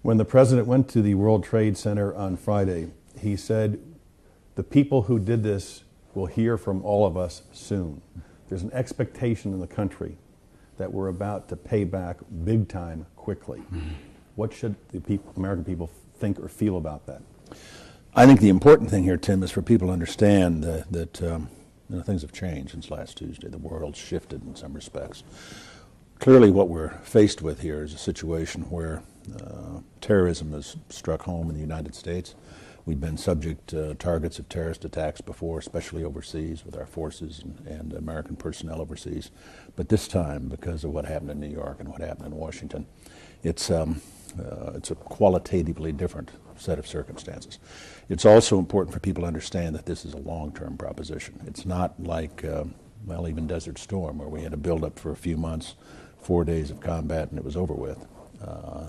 When the president went to the World Trade Center on Friday, he said, the people who did this will hear from all of us soon. There's an expectation in the country that we're about to pay back big time quickly. What should the American people think or feel about that? I think the important thing here, Tim, is for people to understand that things have changed since last Tuesday. The world's shifted in some respects. Clearly what we're faced with here is a situation where terrorism has struck home in the United States. We've been subject to targets of terrorist attacks before, especially overseas with our forces and American personnel overseas. But this time, because of what happened in New York and what happened in Washington, it's a qualitatively different set of circumstances. It's also important for people to understand that this is a long-term proposition. It's not like, even Desert Storm, where we had a build-up for a few months, 4 days of combat, and it was over with.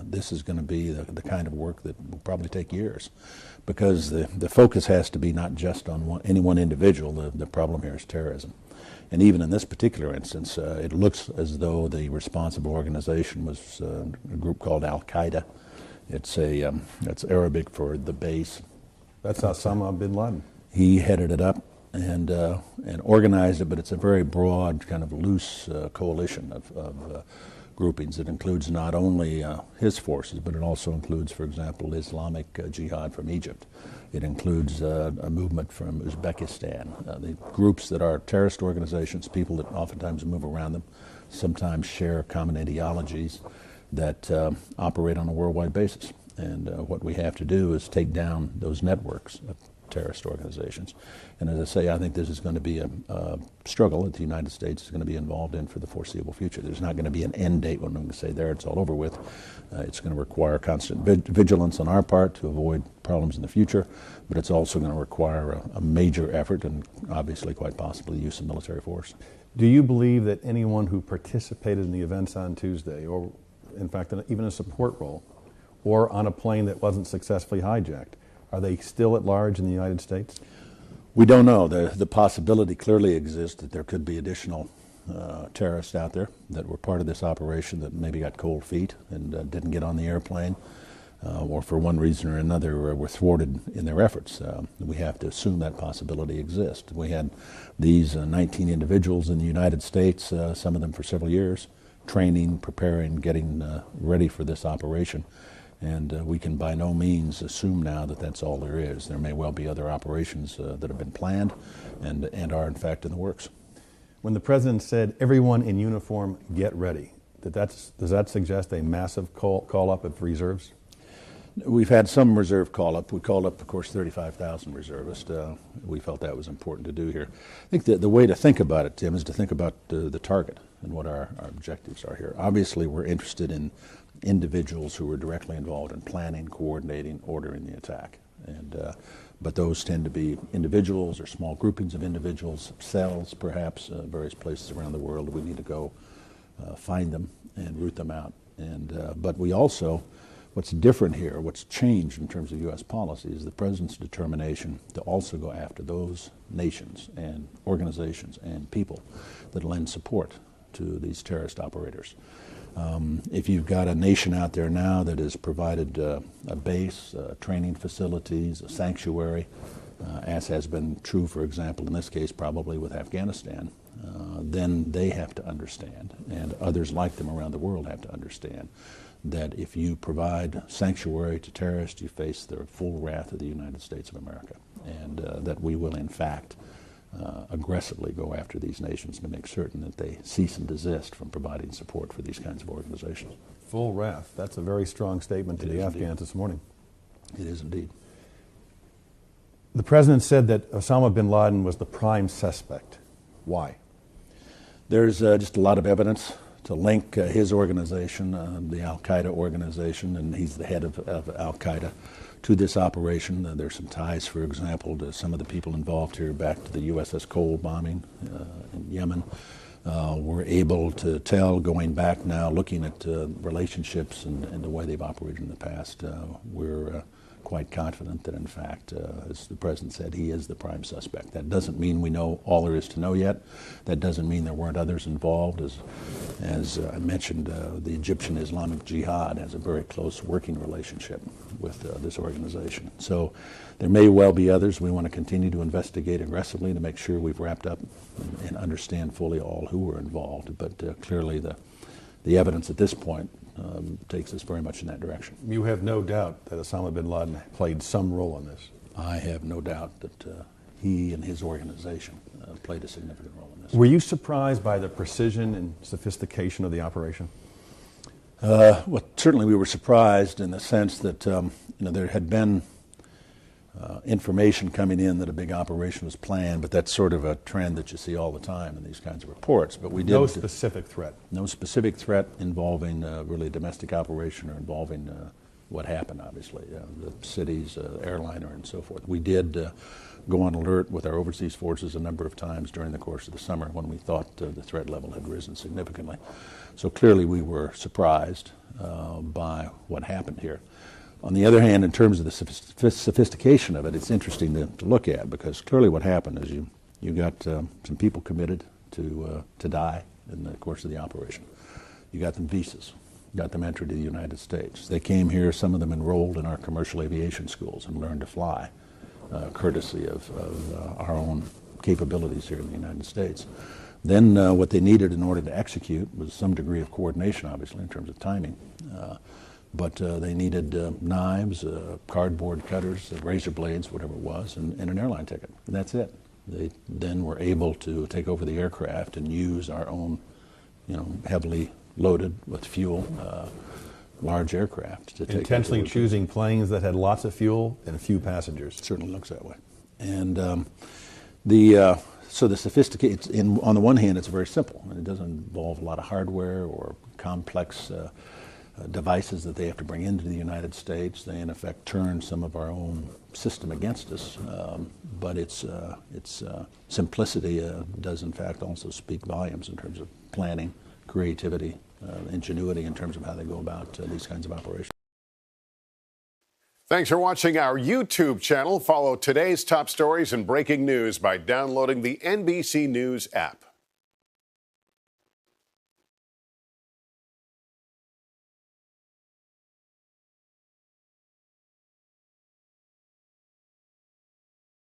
This is going to be the kind of work that will probably take years, because the focus has to be not just on any one individual. The problem here is terrorism. And even in this particular instance, it looks as though the responsible organization was a group called Al-Qaeda. It's Arabic for the base. That's Osama bin Laden. He headed it up and organized it, but it's a very broad, kind of loose coalition of groupings. It includes not only his forces, but it also includes, for example, Islamic Jihad from Egypt. It includes a movement from Uzbekistan. The groups that are terrorist organizations, people that oftentimes move around them, sometimes share common ideologies that operate on a worldwide basis. And what we have to do is take down those networks of terrorist organizations. And as I say, I think this is going to be a struggle that the United States is going to be involved in for the foreseeable future. There's not going to be an end date when I'm going to say there it's all over with. It's going to require constant vigilance on our part to avoid problems in the future, but it's also going to require a major effort and obviously quite possibly the use of military force. Do you believe that anyone who participated in the events on Tuesday, or in fact even a support role, or on a plane that wasn't successfully hijacked, are they still at large in the United States? We don't know. The possibility clearly exists that there could be additional terrorists out there that were part of this operation that maybe got cold feet and didn't get on the airplane, or for one reason or another were thwarted in their efforts. We have to assume that possibility exists. We had these 19 individuals in the United States, some of them for several years, training, preparing, getting ready for this operation. And we can by no means assume now that that's all there is. There may well be other operations that have been planned and are in fact in the works. When the president said, everyone in uniform, get ready, does that suggest a massive call-up of reserves? We've had some reserve call-up. We called up, of course, 35,000 reservists. We felt that was important to do here. I think that the way to think about it, Tim, is to think about the target and what our objectives are here. Obviously, we're interested in individuals who were directly involved in planning, coordinating, ordering the attack. But those tend to be individuals or small groupings of individuals, cells perhaps, various places around the world. We need to go find them and root them out. But we also, what's different here, what's changed in terms of U.S. policy is the president's determination to also go after those nations and organizations and people that lend support to these terrorist operators. If you've got a nation out there now that has provided a base, training facilities, a sanctuary, as has been true, for example, in this case probably with Afghanistan, then they have to understand, and others like them around the world have to understand, that if you provide sanctuary to terrorists, you face the full wrath of the United States of America, and that we will in fact aggressively go after these nations to make certain that they cease and desist from providing support for these kinds of organizations. Full wrath. That's a very strong statement to the Afghans this morning. It is indeed. The president said that Osama bin Laden was the prime suspect. Why? There's just a lot of evidence to link his organization, the Al-Qaeda organization, and he's the head of Al-Qaeda, to this operation. There's some ties, for example, to some of the people involved here back to the USS Cole bombing in Yemen. We're able to tell, going back now, looking at relationships and the way they've operated in the past, we're quite confident that, in fact, as the President said, he is the prime suspect. That doesn't mean we know all there is to know yet. That doesn't mean there weren't others involved. As I mentioned, the Egyptian Islamic Jihad has a very close working relationship with this organization. So there may well be others. We want to continue to investigate aggressively to make sure we've wrapped up and understand fully all who were involved. But clearly the evidence at this point takes us very much in that direction. You have no doubt that Osama bin Laden played some role in this. I have no doubt that he and his organization played a significant role in this. Were you surprised by the precision and sophistication of the operation? Well, certainly we were surprised in the sense that there had been information coming in that a big operation was planned, but that's sort of a trend that you see all the time in these kinds of reports. But we did no specific threat. No specific threat involving really a domestic operation or involving what happened, obviously, the city's airliner and so forth. We did go on alert with our overseas forces a number of times during the course of the summer when we thought the threat level had risen significantly. So clearly we were surprised by what happened here. On the other hand, in terms of the sophistication of it, it's interesting to look at, because clearly what happened is you got some people committed to die in the course of the operation. You got them visas, got them entry to the United States. They came here, some of them enrolled in our commercial aviation schools and learned to fly, courtesy of our own capabilities here in the United States. Then what they needed in order to execute was some degree of coordination, obviously, in terms of timing. But they needed knives, cardboard cutters, razor blades, whatever it was, and an airline ticket. And that's it. They then were able to take over the aircraft and use our own, heavily loaded with fuel, large aircraft to take. Intentionally choosing planes that had lots of fuel and a few passengers. It certainly looks that way. And so the sophistication, on the one hand, it's very simple, and it doesn't involve a lot of hardware or complex devices that they have to bring into the United States. They, in effect, turn some of our own system against us. But its simplicity does, in fact, also speak volumes in terms of planning, creativity, ingenuity in terms of how they go about these kinds of operations. Thanks for watching our YouTube channel. Follow today's top stories and breaking news by downloading the NBC News app.